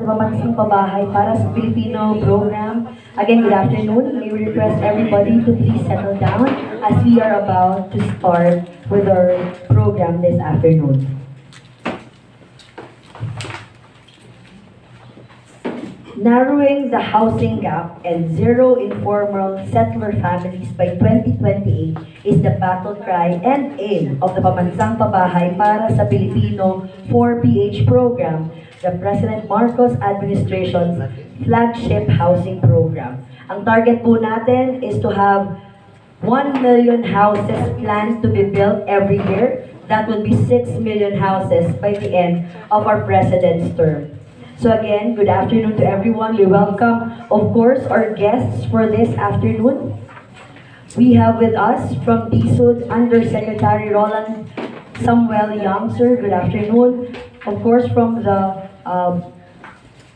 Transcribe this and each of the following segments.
Pamansang Pabahay para sa Filipino program. Again, good afternoon. May we request everybody to please settle down as we are about to start with our program this afternoon. Narrowing the housing gap and zero informal settler families by 2028 is the battle cry and aim of the Pamansang Pabahay para sa Pilipino 4PH program, the President Marcos administration's flagship housing program. Ang target po natin is to have 1 million houses planned to be built every year. That would be 6 million houses by the end of our President's term. So again, good afternoon to everyone. We welcome, of course, our guests for this afternoon. We have with us from DSUD Undersecretary Roland Samuel Young, sir. Good afternoon. Of course, from the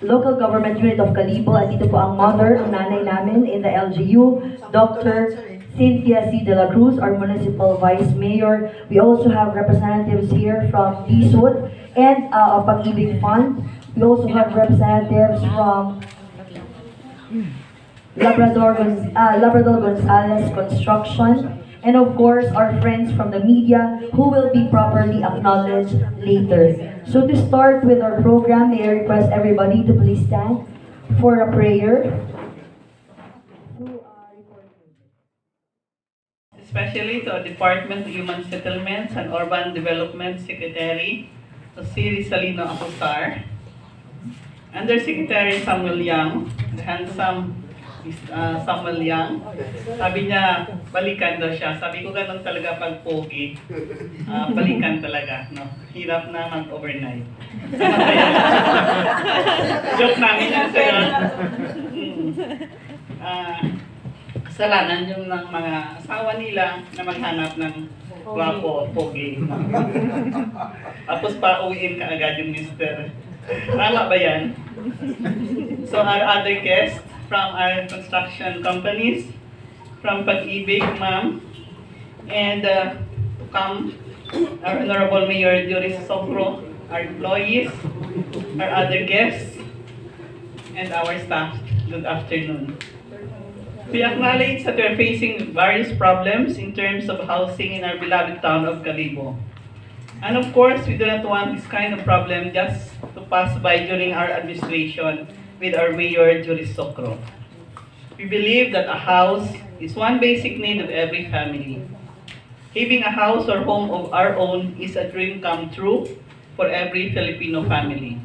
Local Government Unit of Calibo, at dito po ang mother, ang nanay namin in the LGU, Dr. Cynthia C. De La Cruz, our Municipal Vice Mayor. We also have representatives here from DSUD and Pag-ibig Fund. We also have representatives from Labrador Gonzalez Construction, and of course our friends from the media who will be properly acknowledged later. So to start with our program, may I request everybody to please stand for a prayer. Especially to our Department of Human Settlements and Urban Development Secretary, si Rizalino Acosar, Undersecretary Samuel Young, the handsome Samuel Young. Sabi niya, balikan daw siya. Sabi ko ganun talaga pag pogi. Balikan talaga. No? Hirap na mag-overnight. Joke namin yan sa'yo. Kasalanan yung ng mga asawa nila na maghanap ng guwapo o pogi. Tapos pa-uwiin ka agad yung mister. Tama ba yan? So our other guests from our construction companies, from Pag-ibig, ma'am, and to come, our Honorable Mayor Joris Socro, our employees, our other guests, and our staff. Good afternoon. We acknowledge that we are facing various problems in terms of housing in our beloved town of Calibo. And of course, we do not want this kind of problem just to pass by during our administration with our Mayor Joris Socro. We believe that a house is one basic need of every family. Having a house or home of our own is a dream come true for every Filipino family.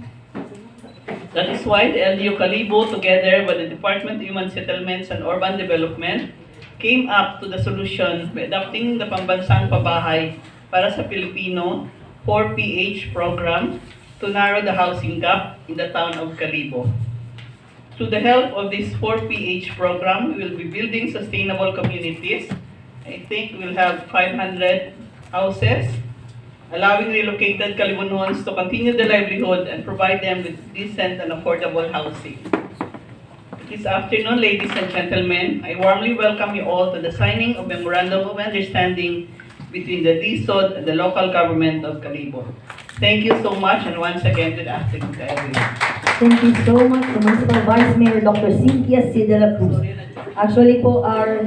That is why the LGU Calibo, together with the Department of Human Settlements and Urban Development, came up to the solution by adopting the Pambansang Pabahay para sa Pilipino 4PH program to narrow the housing gap in the town of Calibo. Through the help of this 4PH program, we will be building sustainable communities. I think we'll have 500 houses, allowing relocated Calibonuans to continue their livelihood and provide them with decent and affordable housing. This afternoon, ladies and gentlemen, I warmly welcome you all to the signing of Memorandum of Understanding between the DSUD and the local government of Calibo. Thank you so much, and once again, good afternoon to everyone. Thank you so much to Municipal Vice Mayor Dr. Cynthia C. De La Cruz. Actually po, our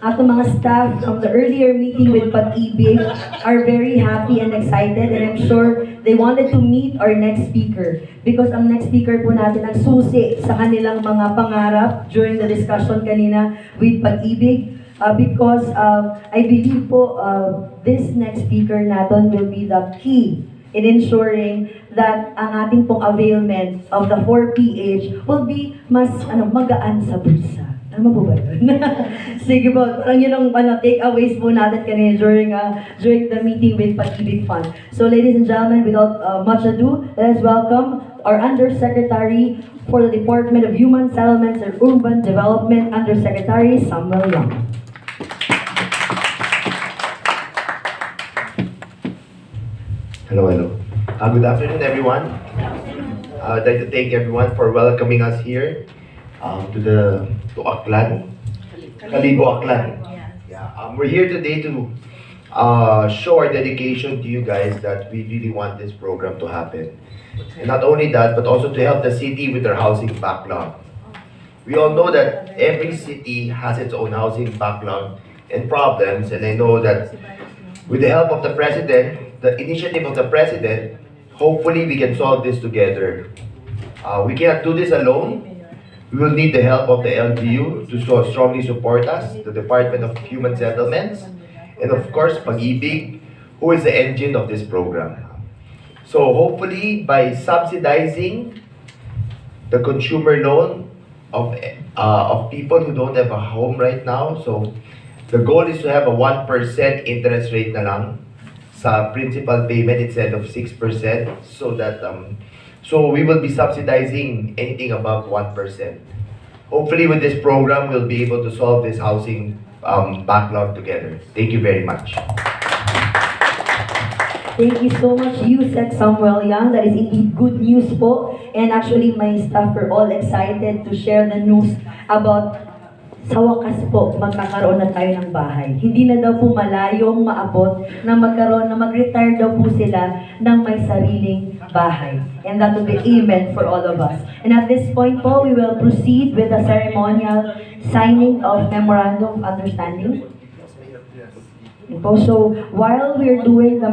ato mga staff from the earlier meeting with Pag-ibig are very happy and excited, and I'm sure they wanted to meet our next speaker because ang next speaker po natin ang susi sa kanilang mga pangarap during the discussion kanina with Pag-ibig. Because I believe po this next speaker natin will be the key in ensuring that ang ating pong availment of the 4PH will be mas magaan sa bulsa. Tama po ba yun? Sige po, parang yun ang takeaways po natin kanina during the meeting with Pag-ibig Fund. So ladies and gentlemen, without much ado, let us welcome our Undersecretary for the Department of Human Settlements and Urban Development, Undersecretary Samuel Young. Hello. Good afternoon, everyone. I'd like to thank everyone for welcoming us here to Aklan, Calibo Aklan. Yeah, we're here today to show our dedication to you guys that we really want this program to happen. And not only that, but also to help the city with their housing backlog. We all know that every city has its own housing backlog and problems, and I know that with the help of the President, the initiative of the President, hopefully we can solve this together. We cannot do this alone. We will need the help of the LGU to strongly support us, the Department of Human Settlements, and of course, Pag-ibig, who is the engine of this program. So hopefully, by subsidizing the consumer loan of people who don't have a home right now, so the goal is to have a 1% interest rate na lang sa principal payment instead of 6%, so that so we will be subsidizing anything above 1%. Hopefully with this program, we'll be able to solve this housing backlog together. Thank you very much. Thank you so much, Yusek Samuel Yang. That is indeed good news po. And actually, my staff are all excited to share the news about sa wakas po, magkakaroon na tayo ng bahay. Hindi na daw po malayong maabot na magkaroon, na mag-retire daw po sila ng may sariling bahay. And that will be amen for all of us. And at this point po, we will proceed with the ceremonial signing of Memorandum of Understanding. So, while we're doing the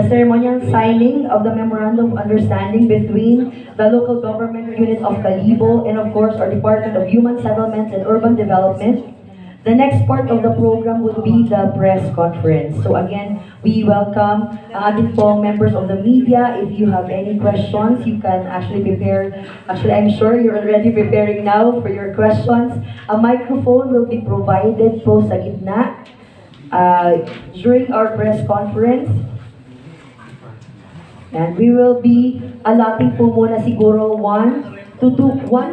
ceremonial signing of the Memorandum of Understanding between the local government unit of Calibo and of course our Department of Human Settlements and Urban Development, the next part of the program would be the press conference. So again, we welcome ating po members of the media. If you have any questions, you can actually prepare. Actually, I'm sure you're already preparing now for your questions. A microphone will be provided po sa gitna during our press conference. And we will be allotting po muna siguro one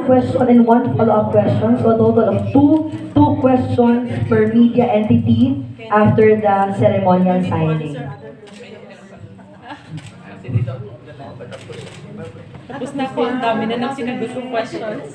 question and one follow-up question. So a total of two questions per media entity after the ceremonial signing. Tapos na po, ang dami na nang sinagot kong questions.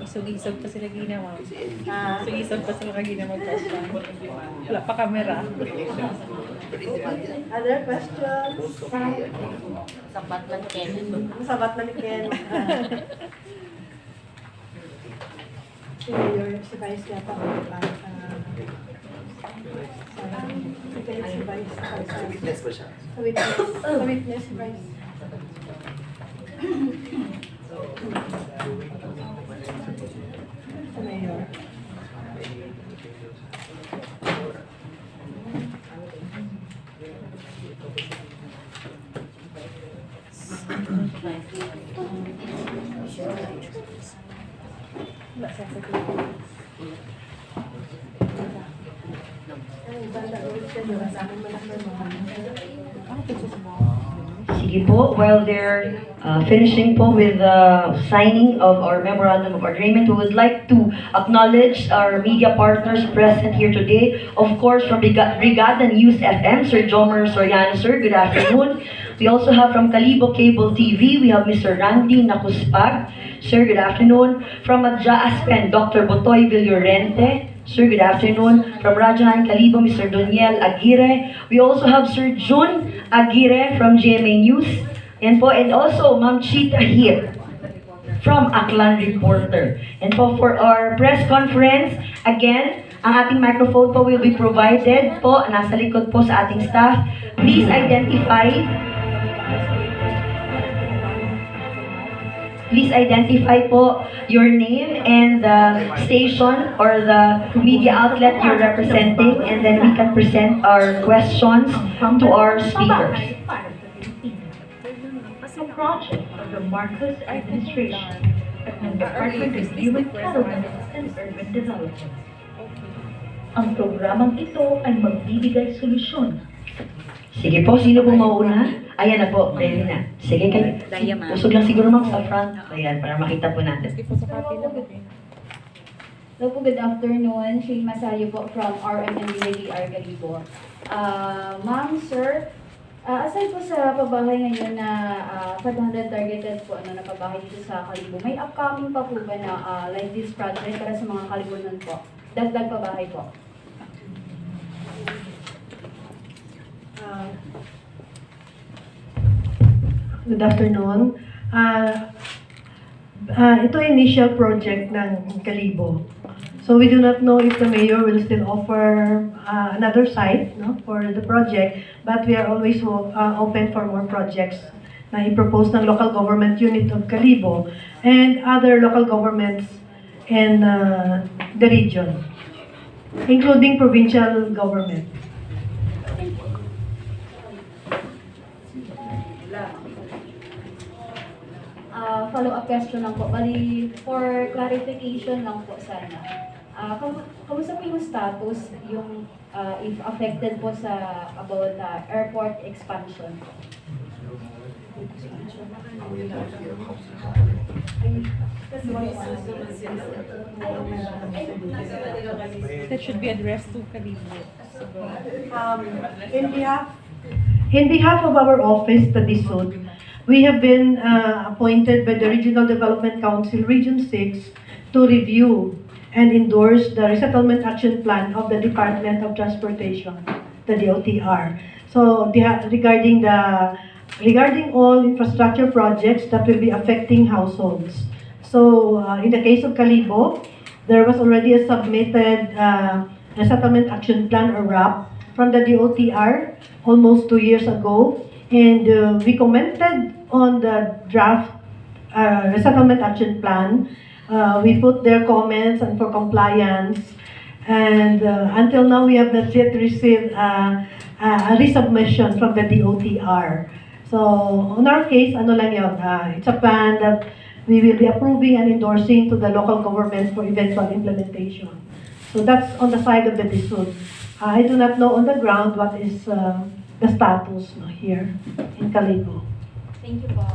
Isog-isog pa sila ginawa. Isog-isog pa sila ginawa question. Wala pa kamera. Other questions? Sabat lang Ken. Sabat na ni Ken. Si Vice yata ko pa. Si Vice. Sa witness ba siya? Sa witness, si Vice. Sa mayor. Sige po, while they're finishing po with the signing of our Memorandum of Agreement, we would like to acknowledge our media partners present here today. Of course, from Brigada News FM, Sir Jomer Soriano, sir, good afternoon. We also have from Calibo Cable TV, we have Mr. Randy Nakuspag. Sir, good afternoon. From Adja Aspen, Dr. Botoy Villorente. Sir, good afternoon. From Rajahan Calibo, Mr. Doniel Aguirre. We also have Sir June Aguirre from GMA News. And also Ma'am Chita here from Aklan Reporter. And for our press conference, again, ang ating microphone po will be provided po, nasa likod po sa ating staff. Please identify po your name and the station or the media outlet you're representing, and then we can present our questions to our speakers. As a project of the Marcos administration at ng Department of Human Settlements and Urban Development. Ang programang ito ay magbibigay solusyon. Sige po, sino po mauna? Ayan na po, ready na. Sige kayo. Usog lang siguro ma'am sa front. Ayan, para makita po natin. Hello po, good afternoon. Shane Masayo po from RMMDR Calibo. Ma'am, sir, Aside po sa pabahay ngayon na 500 targeted po na pabahay dito sa Kalibo, may upcoming pa po ba na like this project para sa mga Kalibunan po? Dagdag pabahay po. Good afternoon. Ito ay initial project ng Kalibo. So we do not know if the mayor will still offer another site, no, for the project, but we are always open for more projects na i-propose ng local government unit of Kalibo and other local governments in the region, including provincial government. Follow-up question lang po. Bali, for clarification lang po sana. Kamusta po yung status, yung if affected po sa about airport expansion? That should be addressed to Kalibo. In behalf of our office, the DISUD, we have been appointed by the Regional Development Council, Region 6, to review and endorse the Resettlement Action Plan of the Department of Transportation, the DOTR. So regarding all infrastructure projects that will be affecting households. So in the case of Kalibo, there was already a submitted Resettlement Action Plan, or RAP, from the DOTR almost 2 years ago. And we commented on the draft Resettlement Action Plan. We put their comments and for compliance. And until now, we have not yet received a resubmission from the DOTR. So on our case, ano lang yun, it's a plan that we will be approving and endorsing to the local government for eventual implementation. So that's on the side of the DISUD. I do not know on the ground what is the status here in Kalibo. Thank you po.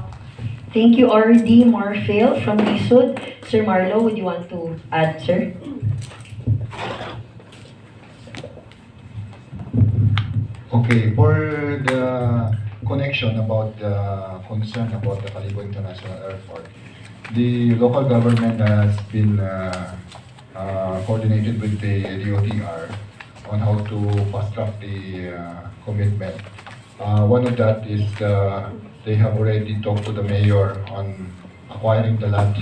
Thank you, R.D. Marfil from DSUD. Sir Marlo, would you want to add, sir? Okay, for the connection about the concern about the Kalibo International Airport, the local government has been coordinated with the DOTR on how to fast track the commitment. One of that is they have already talked to the mayor on acquiring the land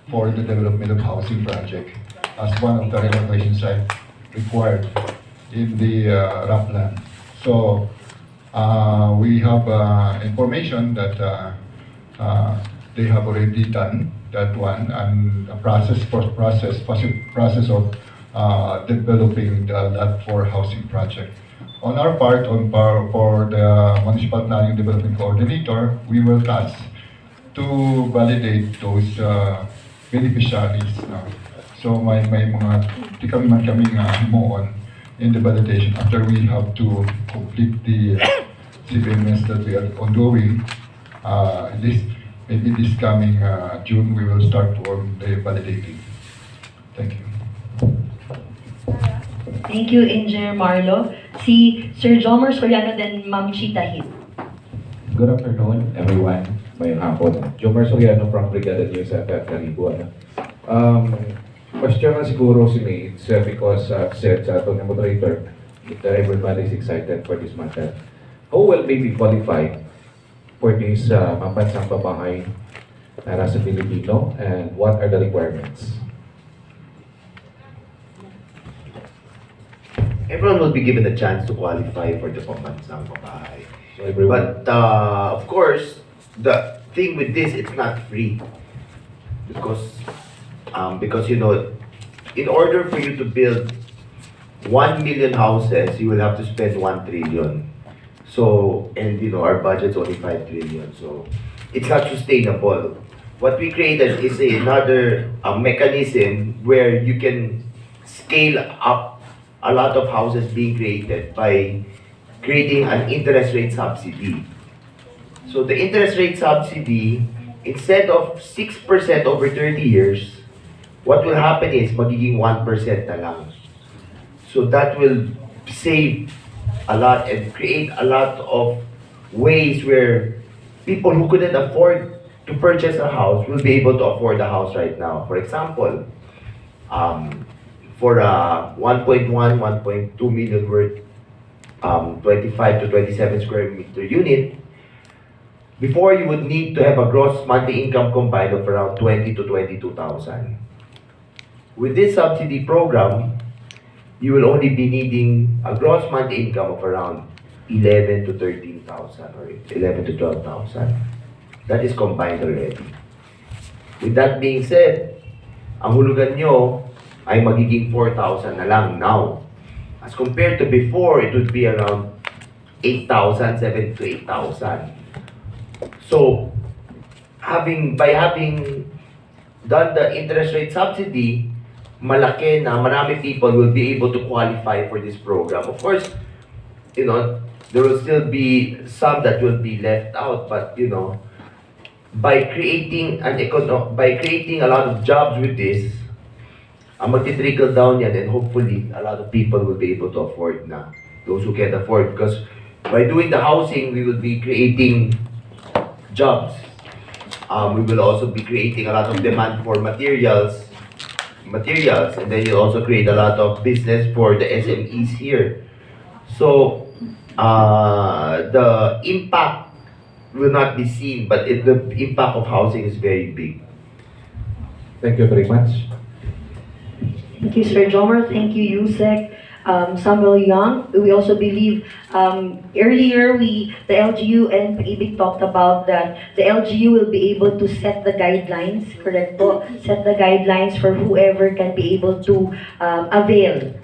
for the development of housing project as one of the relocation sites required in the RAP land. So we have information that they have already done that one, and a process of developing the lot for housing project. On our part, for the Municipal Planning Development Coordinator, we will task to validate those beneficiaries. So may mga di kami man kaming himoon in the validation after we have to complete the CBMS that we are ongoing. Maybe this coming June, we will start on the validating. Thank you. Thank you, Engineer Marlo. Si Sir Jomar Soriano, then Ma'am Chita Hit. Good afternoon, everyone. Mayong hapon. Jomar Soriano from Brigada News FF Kalibo. Question na siguro si May, because said sa atong moderator, that everybody is excited for this matter. How will they be qualified for this mapansang pabahay para sa Pilipino, and what are the requirements? Everyone will be given a chance to qualify for the pambansang pabahay. So everyone, But of course, the thing with this, it's not free. Because you know, in order for you to build 1 million houses, you will have to spend 1 trillion. So, and you know, our budget's only 5 trillion. So, it's not sustainable. What we created is another mechanism where you can scale up a lot of houses being created by creating an interest rate subsidy. So the interest rate subsidy, instead of 6% over 30 years, what will happen is magiging 1% na lang. So that will save a lot and create a lot of ways where people who couldn't afford to purchase a house will be able to afford a house right now. For example, for a 1.1, 1.2 million worth 25 to 27 square meter unit, before you would need to have a gross monthly income combined of around 20 to 22,000. With this subsidy program, you will only be needing a gross monthly income of around 11 to 13,000 or 11 to 12,000. That is combined already. With that being said, ang hulugan nyo ay magiging 4,000 na lang now. As compared to before, it would be around 8,000, 7 to 8,000. So, by having done the interest rate subsidy, malaki na marami people will be able to qualify for this program. Of course, you know, there will still be some that will be left out, but you know, by creating a lot of jobs with this, magti-trickle down yan, and hopefully a lot of people will be able to afford na, those who can afford, because by doing the housing, we will be creating jobs. We will also be creating a lot of demand for materials, and then you also create a lot of business for the SMEs here. So the impact will not be seen, but the impact of housing is very big. Thank you very much. Thank you, Sir Jomar. Thank you, Yusek. Samuel Young. We also believe earlier the LGU and PABIC talked about that the LGU will be able to set the guidelines, correct po? Set the guidelines for whoever can be able to avail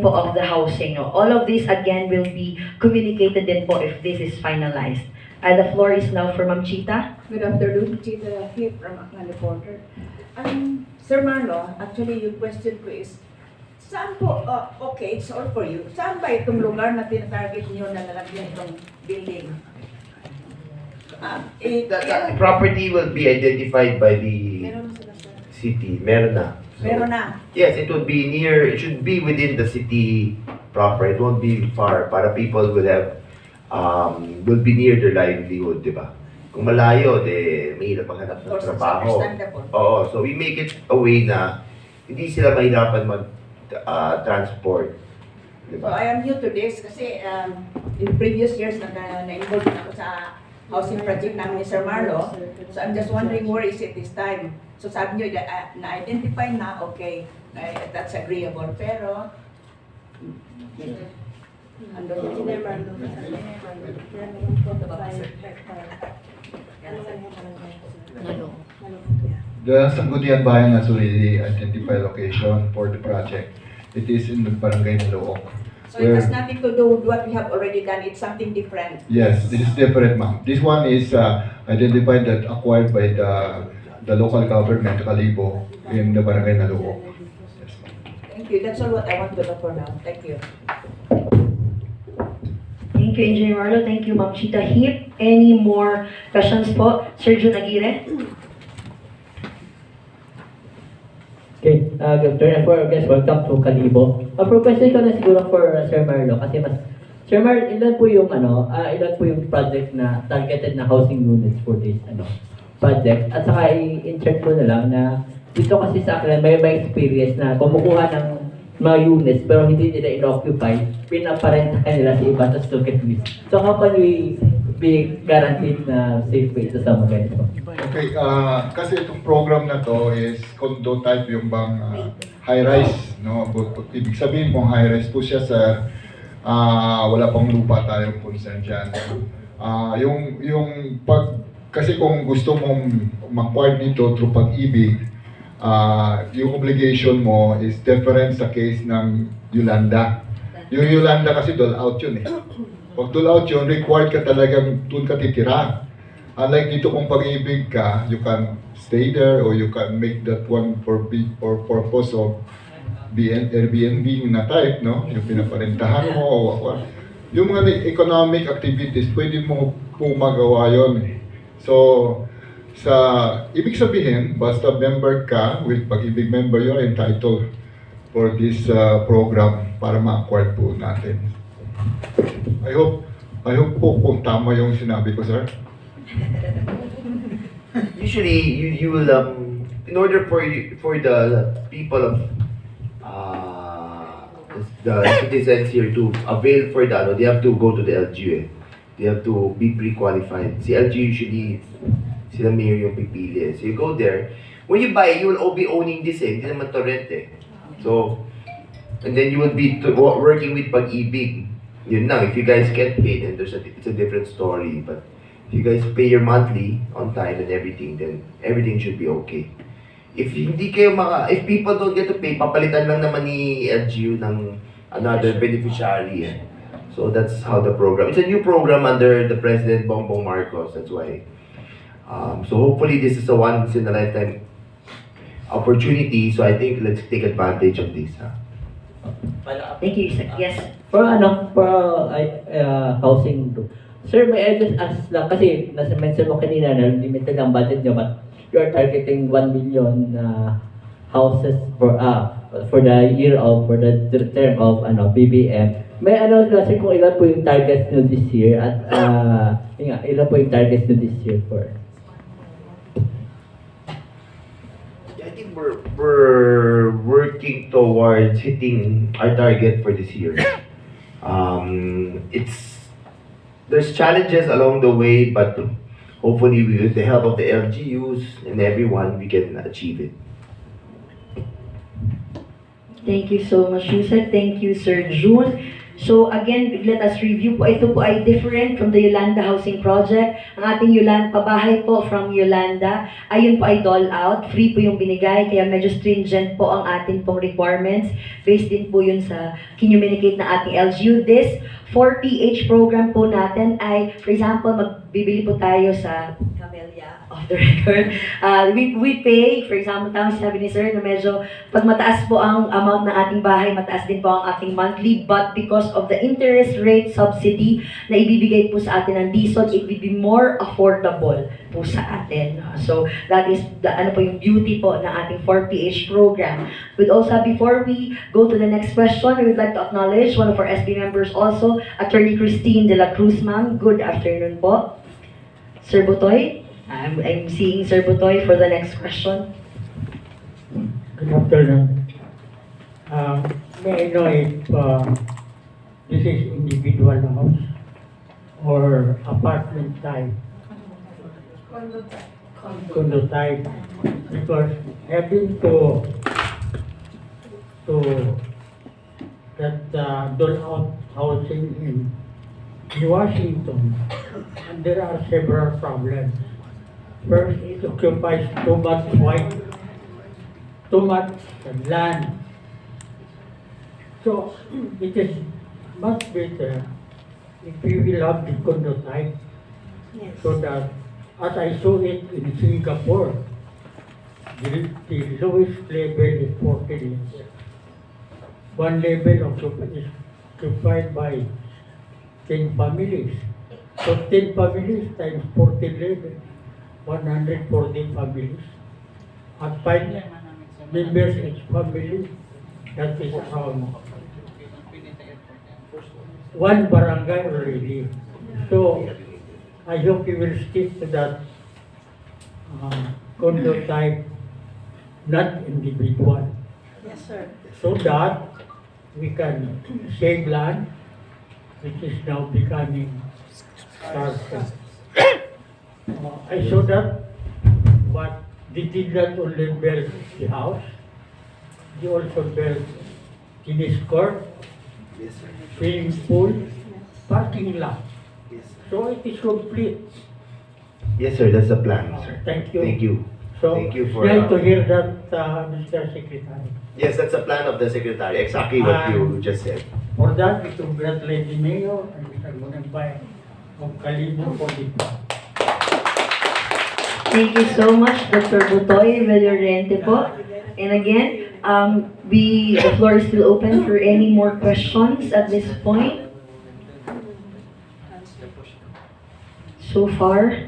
po of the housing. No? All of this again will be communicated din po if this is finalized. The floor is now for Ma'am Chita. Good afternoon, Chita here from Aklan Reporter. Sir Marlo, actually yung question ko is, saan po, okay, it's all for you, saan ba itong lugar na tinatarget niyo na lalagyan itong building? The property will be identified by the city. Meron na. So, Meron na. yes, it should be within the city proper. It won't be far para people will be near their livelihood, di ba? Kung malayo, mahirap maghanap ng trabaho. Oo, so we make it a way na hindi sila mahirapan mag-transport. Diba? So I am new to this kasi in previous years na-involved na ako sa housing project namin ni Sir Marlo. So I'm just wondering where is it this time. So sabi niyo na-identify na, okay, that's agreeable. Pero The Sangguniang Bayan has already identified location for the project. It is in the Barangay Nalook. so it has nothing to do with what we have already done. It's something different. Yes, this is different, ma'am. This one is identified that acquired by the local government, Kalibo, in the Barangay Nalook. Yes, ma'am. Thank you. That's all what I want to know for now. Thank you. Thank you, Engineer Marlo. Thank you, Ma'am Chita Hip. Any more questions po? Sir Jun Aguirre? Okay, good afternoon for our guests. Welcome to Kalibo. For question ko na siguro for Sir Marlo kasi Sir Marlo, ilan po yung project na targeted na housing units for this project? At saka i-insert ko na lang na dito kasi sa akin may experience na kumukuha ng mga units pero hindi nila in-occupy, pinaparentahan nila sa iba tapos look at this. So how can we be guaranteed na safe way sa mga ganito? Okay, kasi itong program na to is condo type yung bang high-rise, no? Ibig sabihin kung high-rise po siya sir, wala pang lupa tayong concern dyan. Kasi kung gusto mong mag-acquire dito through pag-ibig, yung obligation mo is different sa case ng Yolanda. Yung Yolanda kasi dole out yun eh. Pag dole out yun, required ka talagang doon ka titira. Unlike dito kung pag-ibig ka, you can stay there or you can make that one for purpose of Airbnb na type, no? Yung pinaparentahan mo o yung mga economic activities, pwede mo po magawa yun eh. So, ibig sabihin, basta member ka, with pag-ibig member, you're entitled for this program para ma-acquire po natin. I I hope po kung tama yung sinabi ko, sir. Usually, you will in order for the people of the citizens here to avail for the they have to go to the LGU. They have to be pre-qualified. Si LGU usually sila mayor yung pipili. So you go there. When you buy, you will all be owning this Hindi naman to rent So, and then you will be working with Pag-ibig. Yun lang. If you guys get paid, then it's a different story. But if you guys pay your monthly on time and everything, then everything should be okay. If hindi kayo if people don't get to pay, papalitan lang naman ni LGU ng another beneficiary. So that's how the program. It's a new program under the President Bongbong Marcos. That's why. So hopefully this is a once in a lifetime opportunity. So I think let's take advantage of this. Thank you, sir. Yes. For housing group. Sir, may I just ask lang, kasi nasa-mention mo kanina na limited ang budget nyo, but you are targeting 1 million houses for the year for the term of BBM. May sir, kung ilan po yung targets nyo this year at ilan po yung targets nyo this year for? I think we're working towards hitting our target for this year. There's challenges along the way, but hopefully with the help of the LGUs and everyone, we can achieve it. Thank you so much, Yusek. Thank you, Sir June. So again, let us review po. Ito po ay different from the Yolanda Housing Project. Ang ating pabahay po from Yolanda, ayun po ay dole out. Free po yung binigay, kaya medyo stringent po ang ating pong requirements. Based din po yun sa kinuminicate na ating LGU. This 4PH program po natin ay, for example, magbibili po tayo sa Camellia off the record. We pay, for example, tama sabi ni Sir, na medyo pag mataas po ang amount ng ating bahay, mataas din po ang ating monthly, but because of the interest rate subsidy na ibibigay po sa atin ng DSOD, it will be more affordable po sa atin. So that is the yung beauty po ng ating 4PH program. But also, before we go to the next question, we would like to acknowledge one of our SB members also, Attorney Christine de la Cruz, ma'am. Good afternoon po. Sir Butoy, I'm seeing Sir Butoy for the next question. Good afternoon. May I know if this is individual house or apartment type? Condo type. Because I've been to that dole out housing in Washington, and there are several problems. First, it occupies too much land. So it is much better if we will have the condo type, so that, as I saw it in Singapore, the lowest level is 40 levels. One level is occupied by 10 families. So 10 families times 40 levels, 140 families. At 5 members each family, that is around one barangay already. So I hope you will stick to that condo type, not individual. Yes, sir. So that we can save land, which is now becoming scarce. I saw that, but they did not only build the house, they also built tennis court, swimming pool, parking lot. So it is complete. Yes, sir. That's the plan, sir. Thank you. Thank you. So, Thank you for. glad to hear that, Mr. Secretary. Yes, that's the plan of the secretary. Exactly what you just said. For that, we congratulate the mayor and Mr. Munagbay of Kalibo for the Thank you so much, Dr. Butoy Villorente po. And again, the floor is still open for any more questions at this point. So far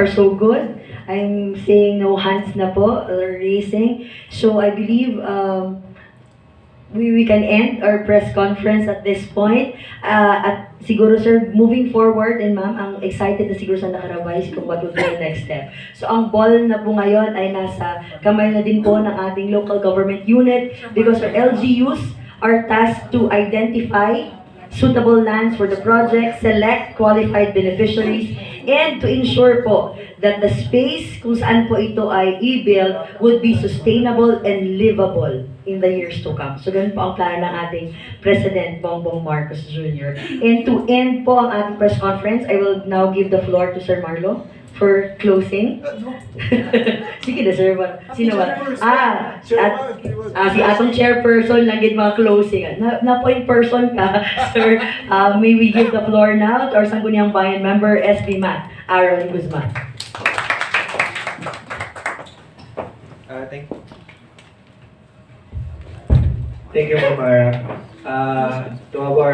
so good. I'm seeing no hands na po raising. So I believe we can end our press conference at this point. At siguro sir, moving forward, and ma'am, ang excited na siguro sa nakarabais kung what would be the next step. So ang ball na po ngayon ay nasa kamay na din po ng ating local government unit because our LGUs are tasked to identify suitable lands for the project, select qualified beneficiaries, and to ensure po that the space kung saan po ito ay i-build would be sustainable and livable in the years to come. So ganun po ang plano ng ating President Bongbong Marcos Jr. And to end po ang ating press conference, I will now give the floor to Sir Marlo for closing. Sige na, sir. Sino ba? Si atong chairperson lang din mga closing. Na-point person ka, sir. May we give the floor now to our Sangguniang Bayan member, SB Mat, Aaron Guzman. Thank you, Ma'am Ara. To our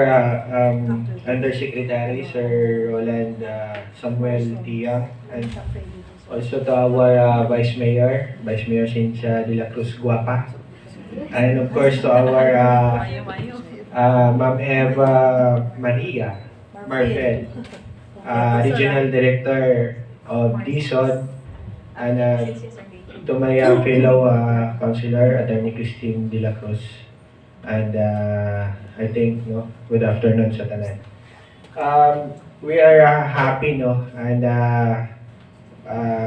Undersecretary, Sir Roland Samuel Tiang, and also to our Vice Mayor Cynthia de la Cruz Guapa, and of course to our Ma'am Eva Maria Marvel, Regional Director of DSOD, and to my fellow Councilor, Attorney Christine de la Cruz. And I think, good afternoon sa tanan. We are happy, and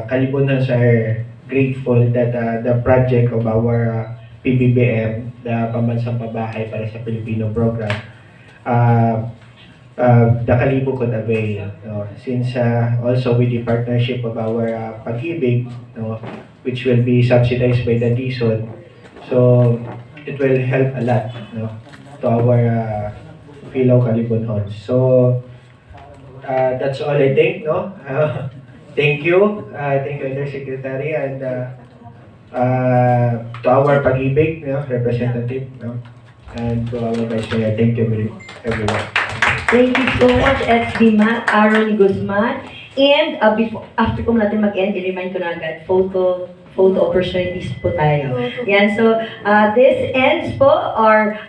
kalibunan sir, grateful that the project of our PBBM, the Pambansang Pabahay para sa Pilipino program, the kalibo could avail. Since also with the partnership of our Pag-ibig, which will be subsidized by the DSOD, so it will help a lot to our fellow Kalibunhons. So that's all I think. Thank you, Undersecretary, and to our Pag-ibig representative, and to our Vice Mayor. Thank you everyone. Thank you so much, SB Mat, Aaron Guzman. And after po natin mag-end, i-remind ko na agad, photo opportunities po tayo. Yan, so this ends po our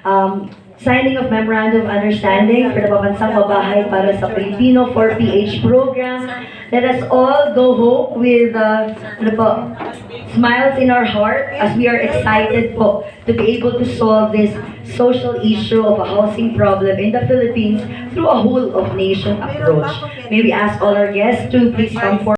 signing of Memorandum of Understanding for the Pambansang Pabahay para sa Pilipino 4PH program. Let us all go home with smiles in our heart as we are excited po to be able to solve this social issue of a housing problem in the Philippines through a whole of nation approach. May we ask all our guests to please come forward.